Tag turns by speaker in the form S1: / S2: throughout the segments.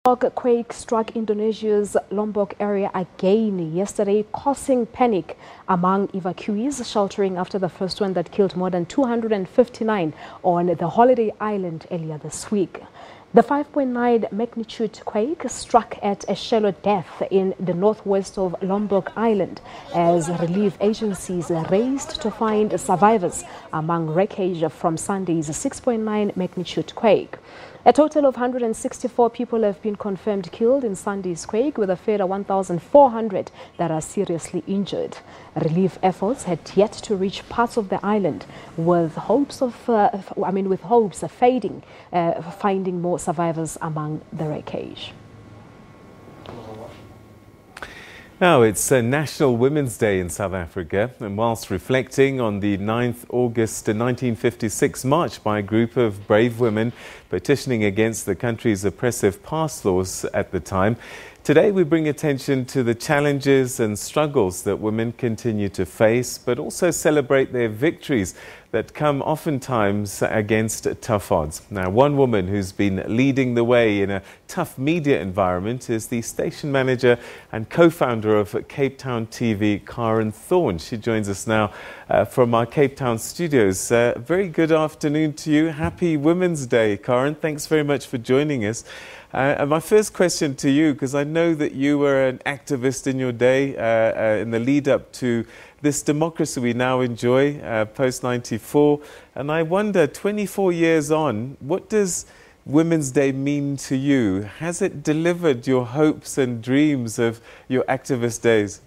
S1: Quake struck Indonesia's Lombok area again yesterday, causing panic among evacuees sheltering after the first one that killed more than 259 on the holiday island earlier this week. The 5.9 magnitude quake struck at a shallow depth in the northwest of Lombok Island as relief agencies raced to find survivors among wreckage from Sunday's 6.9 magnitude quake. A total of 164 people have been confirmed killed in Sunday's quake, with a further 1,400 that are seriously injured. Relief efforts had yet to reach parts of the island, with hopes of finding more survivors among the wreckage.
S2: Now, it's National Women's Day in South Africa, and whilst reflecting on the 9th August 1956 march by a group of brave women petitioning against the country's oppressive pass laws at the time, today we bring attention to the challenges and struggles that women continue to face, but also celebrate their victories that come oftentimes against tough odds. Now, one woman who's been leading the way in a tough media environment is the station manager and co-founder of Cape Town TV, Thorne. She joins us now from our Cape Town studios. Very good afternoon to you. Happy Women's Day, Karen. Thanks very much for joining us. And my first question to you, because I know that you were an activist in your day in the lead up to this democracy we now enjoy post-94. And I wonder, 24 years on, what does Women's Day mean to you? Has it delivered your hopes and dreams of your activist days?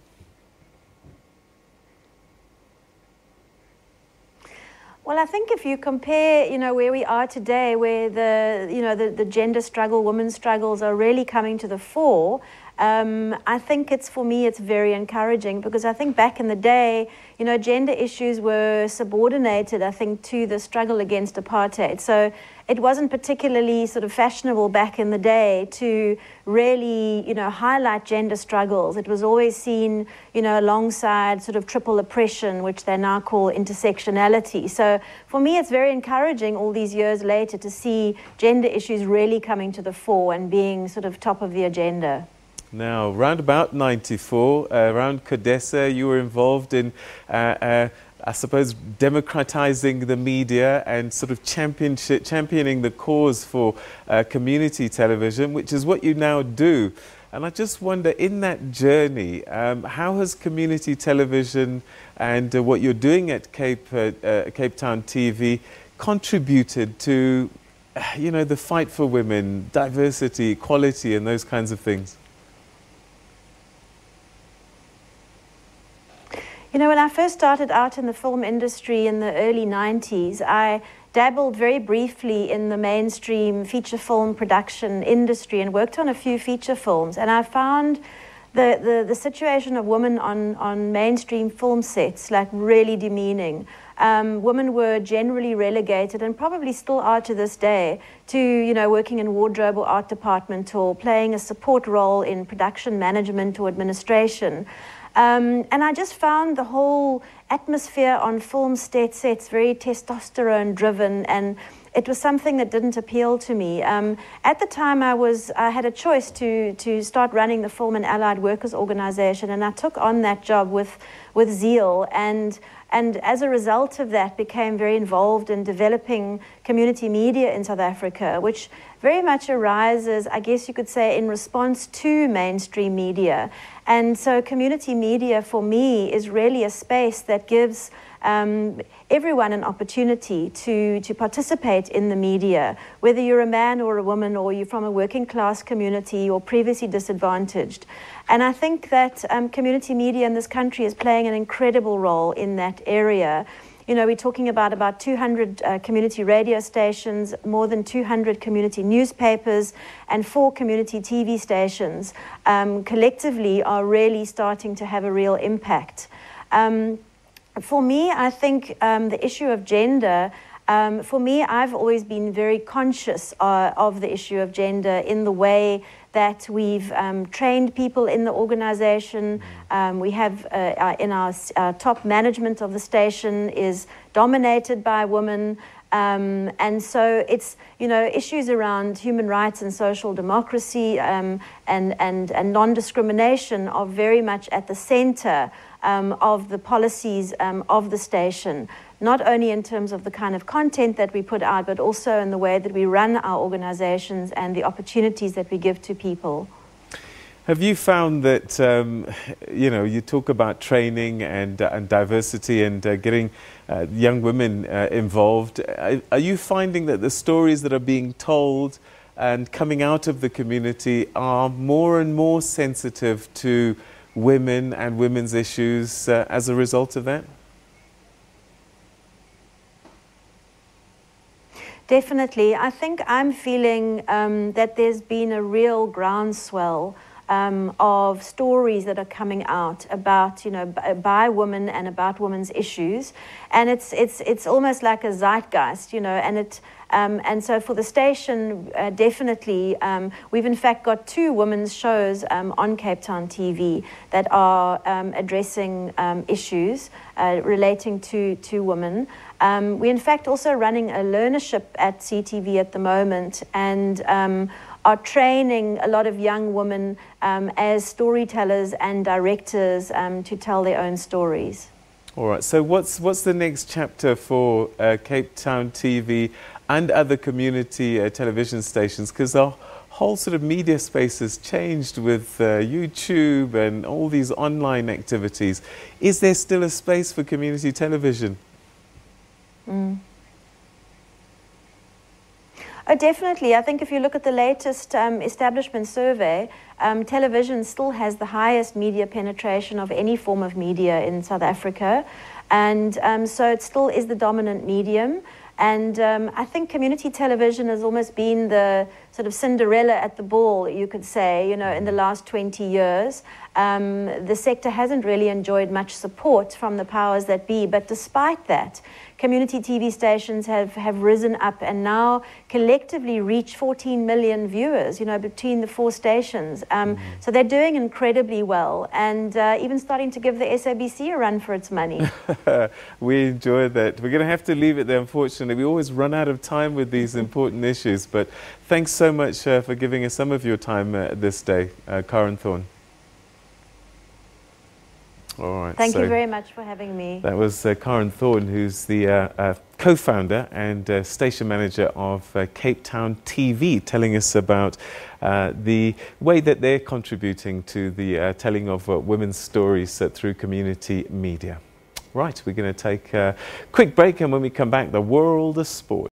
S3: Well, I think if you compare, where we are today, where the gender struggle, women's struggles are really coming to the fore, I think for me, it's very encouraging, because I think back in the day, gender issues were subordinated, I think, to the struggle against apartheid. So it wasn't particularly sort of fashionable back in the day to really, highlight gender struggles. It was always seen, alongside sort of triple oppression, which they now call intersectionality. So for me, it's very encouraging all these years later to see gender issues really coming to the fore and being sort of top of the agenda.
S2: Now, round about 94, around CODESA, you were involved in, I suppose, democratizing the media and sort of championing the cause for community television, which is what you now do. And I just wonder, in that journey, how has community television and what you're doing at Cape Town TV contributed to, the fight for women, diversity, equality, and those kinds of things?
S3: When I first started out in the film industry in the early 90s, I dabbled very briefly in the mainstream feature film production industry and worked on a few feature films. And I found the situation of women on mainstream film sets like really demeaning. Women were generally relegated, and probably still are to this day, to working in wardrobe or art department, or playing a support role in production management or administration. And I just found the whole atmosphere on film sets very testosterone driven, and it was something that didn't appeal to me. At the time, I had a choice to start running the Film and Allied Workers Organization, and I took on that job with zeal, and as a result of that became very involved in developing community media in South Africa, which very much arises, I guess you could say, in response to mainstream media. And so community media for me is really a space that gives everyone an opportunity to participate in the media, whether you're a man or a woman, or you're from a working class community or previously disadvantaged. And I think that community media in this country is playing an incredible role in that area. We're talking about 200 community radio stations, more than 200 community newspapers, and 4 community TV stations collectively are really starting to have a real impact. For me, I think the issue of gender, for me, I've always been very conscious of the issue of gender in the way that we've trained people in the organization. We have in our top management of the station is dominated by women. And so it's, you know, issues around human rights and social democracy and non-discrimination are very much at the center of the policies of the station, not only in terms of the kind of content that we put out, but also in the way that we run our organizations and the opportunities that we give to people.
S2: Have you found that, you know, you talk about training and diversity and getting young women involved. Are you finding that the stories that are being told and coming out of the community are more and more sensitive to women and women's issues as a result of that?
S3: Definitely. I think I'm feeling that there's been a real groundswell of stories that are coming out about, you know, by women and about women's issues, and it's almost like a zeitgeist, you know, and so for the station, definitely, we've in fact got 2 women's shows on Cape Town TV that are addressing issues relating to women. We're in fact also running a learnership at CTV at the moment, and are training a lot of young women as storytellers and directors to tell their own stories.
S2: All right, so what's the next chapter for Cape Town TV and other community television stations? Because our whole sort of media space has changed with YouTube and all these online activities. Is there still a space for community television?
S3: Oh, definitely. I think if you look at the latest establishment survey, television still has the highest media penetration of any form of media in South Africa. And so it still is the dominant medium. And I think community television has almost been the sort of Cinderella at the ball, you could say, you know, in the last 20 years. The sector hasn't really enjoyed much support from the powers that be, but despite that, community TV stations have risen up and now collectively reach 14 million viewers, you know, between the 4 stations. So they're doing incredibly well, and even starting to give the SABC a run for its money.
S2: We enjoy that. We're going to have to leave it there, unfortunately. We always run out of time with these important issues, but thanks so much for giving us some of your time this day, Karen Thorne. All right.
S3: Thank you very much for having me.
S2: That was Karen Thorne, who's the co-founder and station manager of Cape Town TV, telling us about the way that they're contributing to the telling of women's stories through community media. Right, we're going to take a quick break, and when we come back, the world of sport.